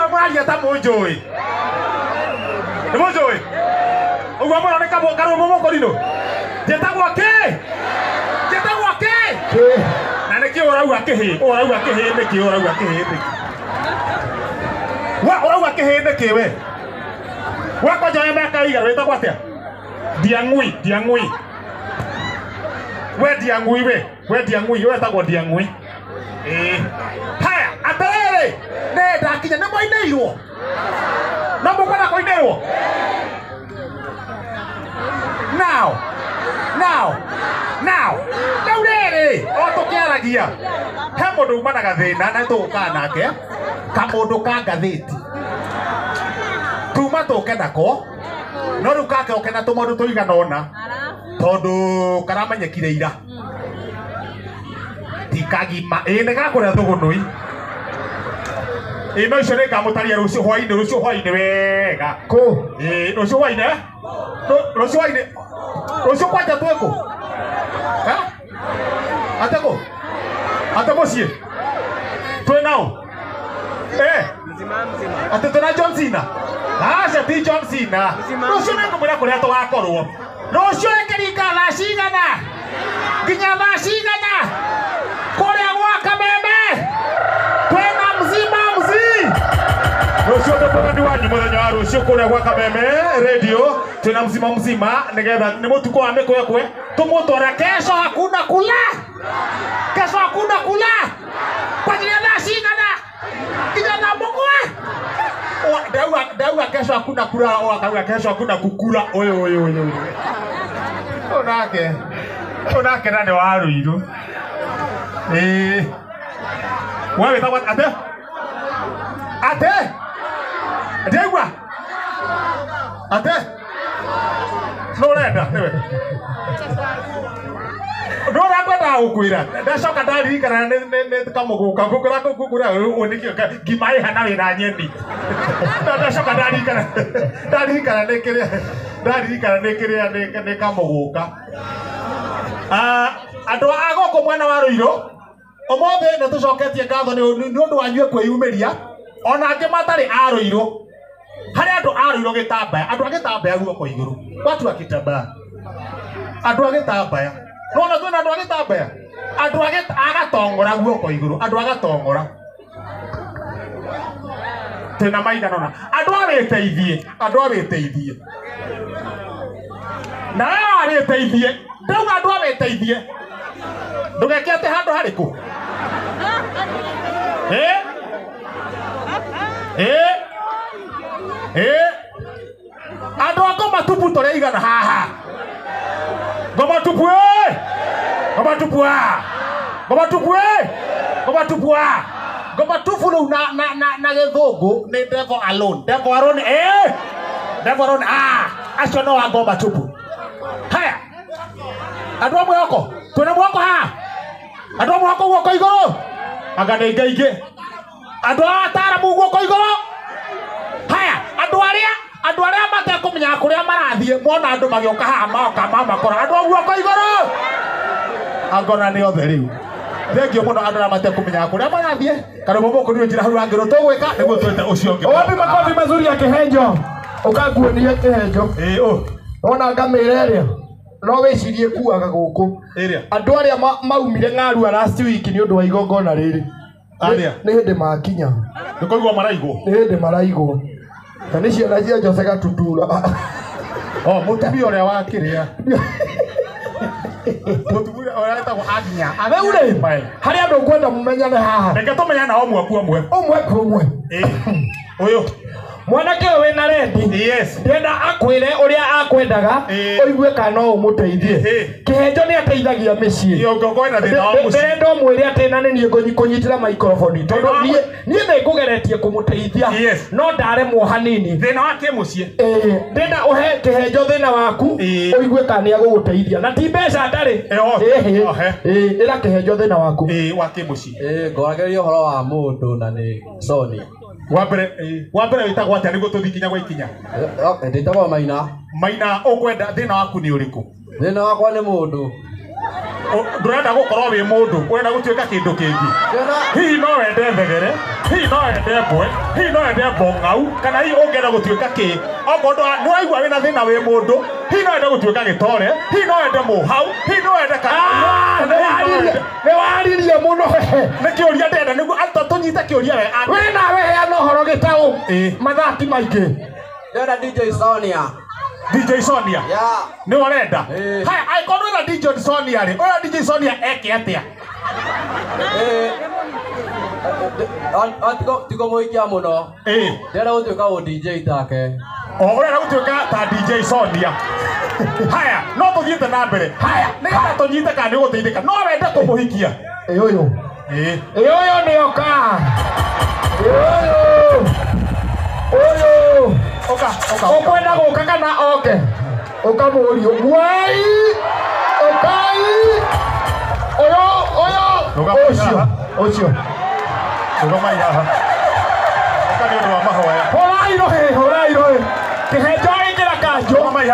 Kwa mwali ata mujoi. Mujoi. Uwa mwana ne kabo karo momo kolino. Jeta gwake. Jeta gwake. Na ne ki ora gwake he. Ora gwake he ne ki ora gwake he. Wa ora gwake he ne ki we. Wa kwa joya meka iga weta kwatia. Diangui, diangui. We diangui we. We diangui we ta kwa diangui. Haya, atere. Ne dakinya ne moine iwo. Na mbona ko inewo. Now. Daurere. Otokiaragia. He mundu mana gathina na tuka nake. Ka mundu ka gathiti. Tuma toke nako. No rukake okena tumundu tuigana ona. Tondu karamanyekire ira. Tikagima ene gakura thugunui. Ino icio nĩ ngamũtaria rũciũ hwainĩ wega. Kũ? Rũciũ hwainĩ? Rũciũ hwainĩ? Rũciũ kwanja twĩkũ? Ate kũ? Ate mũciĩ? Twĩ naũ? Ate twĩna John Cena? Aca ti John Cena. Rũciũ nĩngũmwĩra kũrĩa tũgakorwo. Rũciũ ĩkĩringa thaa cigana? Nginya thaa cigana? Kũrĩa gwa Kameme? Twĩna mzima. Rũciũ tũtũgani wanyu mũthenya wa rũciũ kũrĩa gwa Kameme radio twĩna mzima nĩgetha nĩ mũtuko wa mĩkwekwe tũmũtwara kesho hakuna kula kwa ajili ya thaa cigana nginya thaa mũgwe ndauga kesho hakuna kula akauga kesho hakuna kukula ũyũ onake na nĩ wa Rũirũ we wĩtagwo ate Dewa. Ate. No renda niwe. No ragwenda ukwira. Ndacoka ndaririkana nĩ kamuguka ngukura unikio ngimai hana wĩra nyeni. Ndacoka ndaririkana nĩ kamuguka. Andũ a gũkũ mwena wa Rũirũ ũmũthĩ nĩ tũcoketie ngatho nĩ ũndũ wanyu kwĩyumĩria ona angĩ matarĩ a Rũirũ. Hari andũ a Rũirũ gĩtambaya, andũ a gĩtambaya guoko igũrũ. Watu wa kitambaya. Andũ a gĩtambaya. Nona twĩna andũ a gĩtambaya. Andũ a gatongora guoko igũrũ, andũ a gatongora. Twĩna maiganona. Andũ a wĩteithie. Na wewe wĩteithie. Ndauga andũ a wĩteithie. Ndũgeke atĩ handũ harĩkũ? Andũ a ngoma tupu tũreigana haha. Ngoma tupu rĩu na gĩthũngũ nĩ devil alone. Devil alone. Acio no wa ngoma tupu. Haya. Andũ a mwĩhoko. Twĩna mwĩhoko haha. Andũ a mwĩhoko guoko igũrũ. Anga nĩ ngaingĩ. Andũ a ataaramu guoko igũrũ. Haya. Andũ arĩa matekũmenya kũrĩa marathiĩ mona andũ magĩoka haha makora andũ a guoko igũrũ. Angona nĩ othe rĩu. Thengio mũno andũ arĩa matekũmenya kũrĩa marathiĩ. Kana mũmũkũ nĩ njĩra hau angĩrwo tũgwĩka nĩguo twete ũcio ũngĩ. Wapi makofi mazuri ya kĩhenjo. Ũkanguonia kĩhenjo. Ona ngamĩra ĩrĩa. No wĩcirie kuaga gũkũ. Andũ arĩa maumire Ng'arua last week nĩ ũndũ wa igongona rĩrĩ. Nĩ hĩndĩ makinya. Nĩ kũigua maraigwo. Nĩ hĩndĩ maraigwo. Na nĩ ciana cia Jose Gatundura. Mũtumia ũrĩa wa kĩrĩa. Mũtumia ũrĩa wĩtagwo Agnya. Rĩu rĩ, harĩ andũ ngwenda mũmenyane haha. Reke tũmenyane ũmwe kwa ũmwe. Ũmwe. Ũyũ. Mwanake ũyũ wĩna rendi. Yes. Ndĩrenda akwĩre ũrĩa akwendaga. Ũigue kana no ũmũteithie. Kĩhenjo nĩ ateithagia mĩciĩ. Ndĩrenda ũmwĩre atĩ na nĩ niĩ kũnyitĩra microphone. Tondũ niĩ nĩngũgeretie kũmũteithia. No ndaremwo hanini. Thĩna wa kĩmũciĩ. Ndĩrenda ũhe kĩhenjo thĩna waku. Ũigue kana nĩ agũgũteithia. Na ti mbeca ndarĩ. Ĩra kĩhenjo thĩna waku. Wa kĩmũciĩ. Ngoragĩria ũhoro wa mũndũ na nĩ Soni. Wambere wĩtagwo atĩa nĩguo tũthiĩ kinya gwa ikinya? Ndĩtagwo Maina. Maina, ũkwenda thĩna waku nĩ ũrĩkũ? Thĩna wakwa nĩ mũndũ ndurenda gukorwo wi mundu urenda gutuika kindu kingi hihi no wende thegere hihi no wende mbwe hihi no wende mbong'au kana hihi ungienda gutuika ki okorwo ni waigua wina thina wi mundu hihi no wende gutuika gitore hihi no wende muhau hihi no wende ni waririe muno ni kiuria ndenda niguo tunyite kiuria we wina we heana uhoro gitau mathati maingi ndenda DJ Sonia. DJ Sonia. Yeah. Ni warenda. Hai, aikono na DJ Sonia ri. Oya DJ Sonia eke atia. Tiko muikia muno. Ndenda gutuika u DJ take. Urenda gutuika ta DJ Sonia. Haya, no tuthiete na mbere. Haya, nigetha tunyite kana ni guteithika. No wende kumuhikia. Uyu. Uyu ni oka. Uyu. Oka. Ukwenda guka kana oke. Oka murio. Wai. Okai. Oyo. Ocio. Oka mai haha. Oka ni undu wa mahoya. Horai rohe. Kihenjo ingira kanjo. Oka mai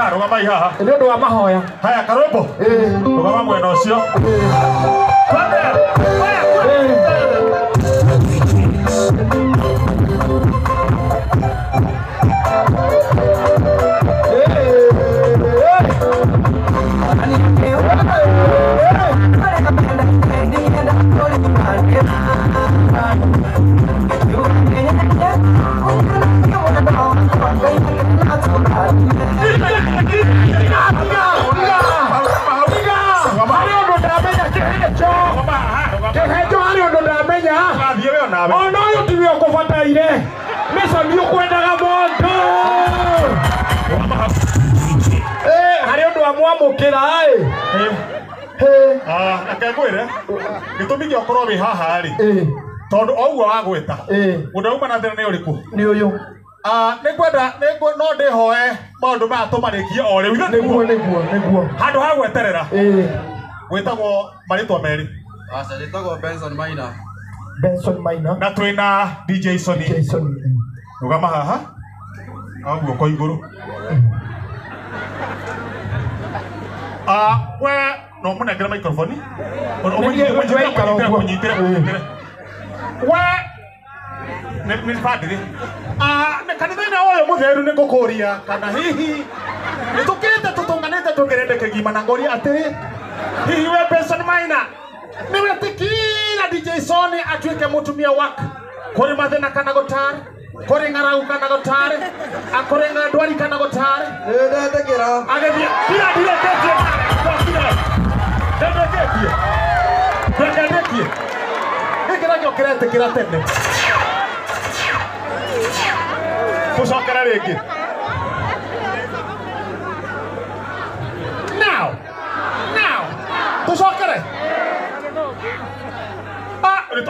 haha. Ni undu wa mahoya. Haya karombo. Oka mamwe na ucio. Kwende. Haya. Ono yo tivi okufataire meso ni ukwendaga mondo hari undu amwamukira akegwire gitumi gyo korwo wi haha ri tondu oguo wagwita undauma na thina ni uriku ni uyu nikwenda no ndihoe maundu maya tumarikie o riu niguo handu ha gweterera gwitagwo maritwa meri Asa nditagwo Benson Maina na twina DJ Soni rugama haha aguo ko iguru we no munengera microphone ni padri ne kanithina oyo mutheru ni gukuria kana hihi ni tukirite tutunganite tugirende kigima na ngori atiri hihi we Benson Maina ni wetikira DJ Soni atuike mutumia wake kuri mathina kana gutari kuri ngarau kana gutari akuri ndwari kana gutari ndetekera agethia kira ndireketie ndeketie ikira nyokirete kira tene kusokera ringi now tusokere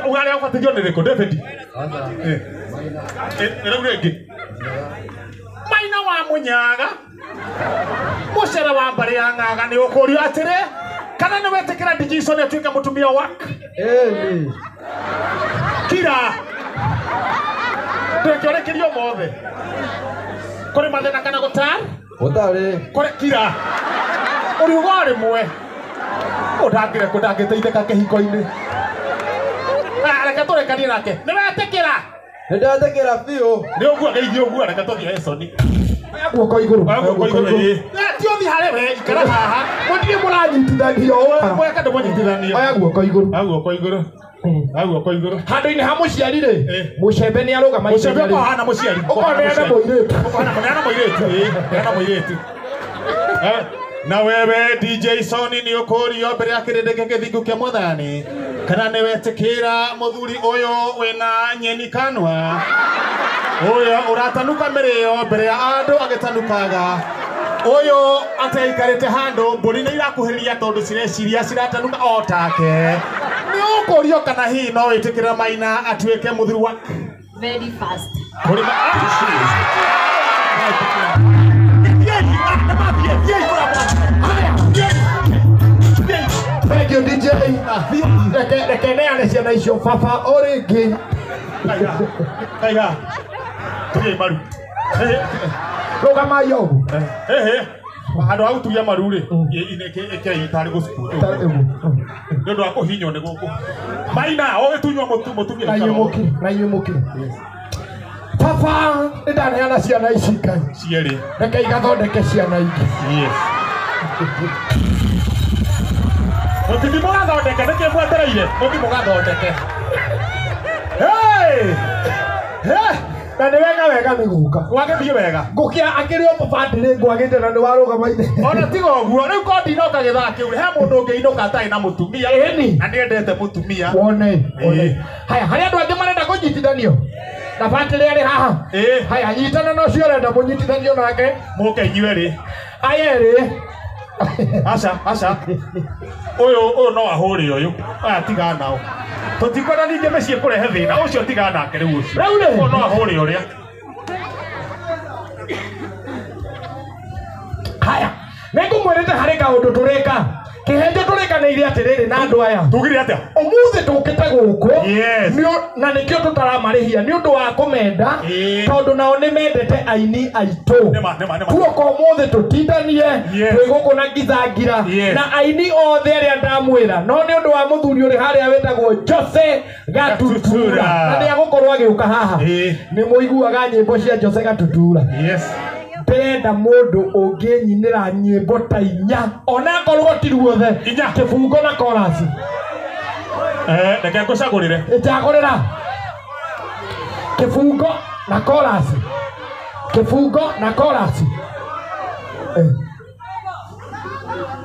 ugalia ufatijio niriko David ringi Maina wa munyaga mucere wa mbari ya ngaga ni ukurio atire kana ni wetikira DJ Soni atuika mutumia wake kira ndekerekerio mothe kuri mathina kana gutari kuri kira uri ugari mwe udangire kudangiteithika kihiko-ini reke turekanie nake ni wetikira ndetekera biu ni uguo geithio uguo reke tuthie Soni guoko iguru tiothi hari we ikara haha muthie muranyitithania mweka ndimũnyitithania aya guoko iguru aguoko iguru handu-ini ha muciari ri mucembe ni arugama mucembe kwa hana muciari ukoneana muiritu neana muiritu na wewe DJ Soni ni ukurio mbere ya kirinde githingu kia Mwathani kana ni wetikira muthuri uyu wina nyeni kanwa uyu uratanuka mirio mbere ya andu agitanukaga uyu ateikarite handu mburi ni irakuhiria tondu cireciria ciratanuka o take ni ukurio kana hihi no witikira Maina atuike muthuri wa very fast thank you DJ reke neane ciana icio baba o ringi kaiha tuye maru rugamai ogu Handu au tugia maruri ineke itari gusuku. Ndio ako hinyo ne guku. Maina o tunywa mutumia. Na yumuki. Papa ndaneana ciana ici Ngai. Cieri. Reke igathondeke ciana ingĩ. Yes. Mutumia mugathondeke nĩkĩ mwetereire? Mutumia mugathondeke. Hey! Hey! Na nĩ wega mĩguka. Gwagĩthiĩ wega. Ngũkĩa akĩrĩ o papa ndĩrĩ ngwagĩte na nĩ warũgama ithĩ. Ona tiga ũguo rĩu kondi inoka gĩthaa kĩu he mũndũ ũngĩ inoka atarĩ na mũtumia. Ĩni. Na nĩendete mũtumia. Wone. Haya harĩa andũ angĩ marenda kũnyitithanio. Na batĩrĩ arĩ haha. Haya nyitana no cio arenda mũnyitithanio nake. Mũke inyuerĩ. Ayerĩ. Aca. Ũyũ no ahũrĩ ũyũ. Aya tiga nao. Tũtikwenda ningĩ mĩciĩ kũrehe thĩna ũcio tiga nake rĩu ũcio. Rĩu no ahũrĩ ũrĩa. Haya. Nĩngũmwĩrĩte harĩ kaũndũ tũreka. Kĩhenjo tũrekanĩire atĩrĩrĩ na andũ aya. Tugire atĩa? Ũmũthĩ tũkĩte gũkũ. Yes. Na nĩkĩo tũtaramarĩhia nĩ ũndũ wa kũmenda tondũ nao nĩ mendete aini aitũ. Tuoka ũmũthĩ tũtindanie twĩ gũkũ na ngithangira na aini othe arĩa ndamwĩra no nĩ ũndũ wa mũthuri ũrĩ harĩa wĩtagwo Jose Gatutura na nĩ agũkorwo agĩũka haha. Nĩ mũiguaga nyĩmbo cia Jose Gatutura. Yes. Ndĩrenda mũndũ ũngĩnyinĩra nyĩmbo ta inya ona korwo ti ruothe kĩbungo na korasi. Reke ngũcagũrĩre. Njagũrĩra kĩbungo na korasi. Kĩbungo na korasi.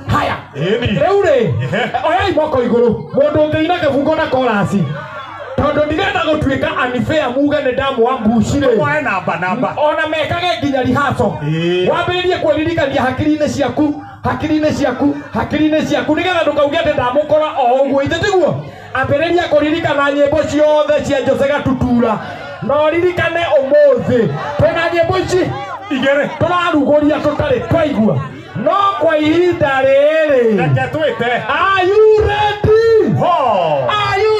Haya. Rĩu rĩ oyai moko igũrũ mũndũ ũngĩina kĩbungo na korasi. Tondũ ndirenda gũtuĩka unfair muge nĩ ndamwambucire. Mwae namba. Ona mekage nginya rihaso. Wambĩrĩrie kwĩririkania hakiri-inĩ ciaku nĩgetha ndũkauge atĩ ndamũkora o ũguo ithe tiguo. Ambĩrĩria kũririkana nyĩmbo ciothe cia Jose Gatutura. No ririkane ũmũthĩ twĩna nyĩmbo ici igĩrĩ tũrarugũria tũtarĩ twaigua. No kwa ihinda rĩrĩ. Reke twĩte. Are you ready? Ho! Are you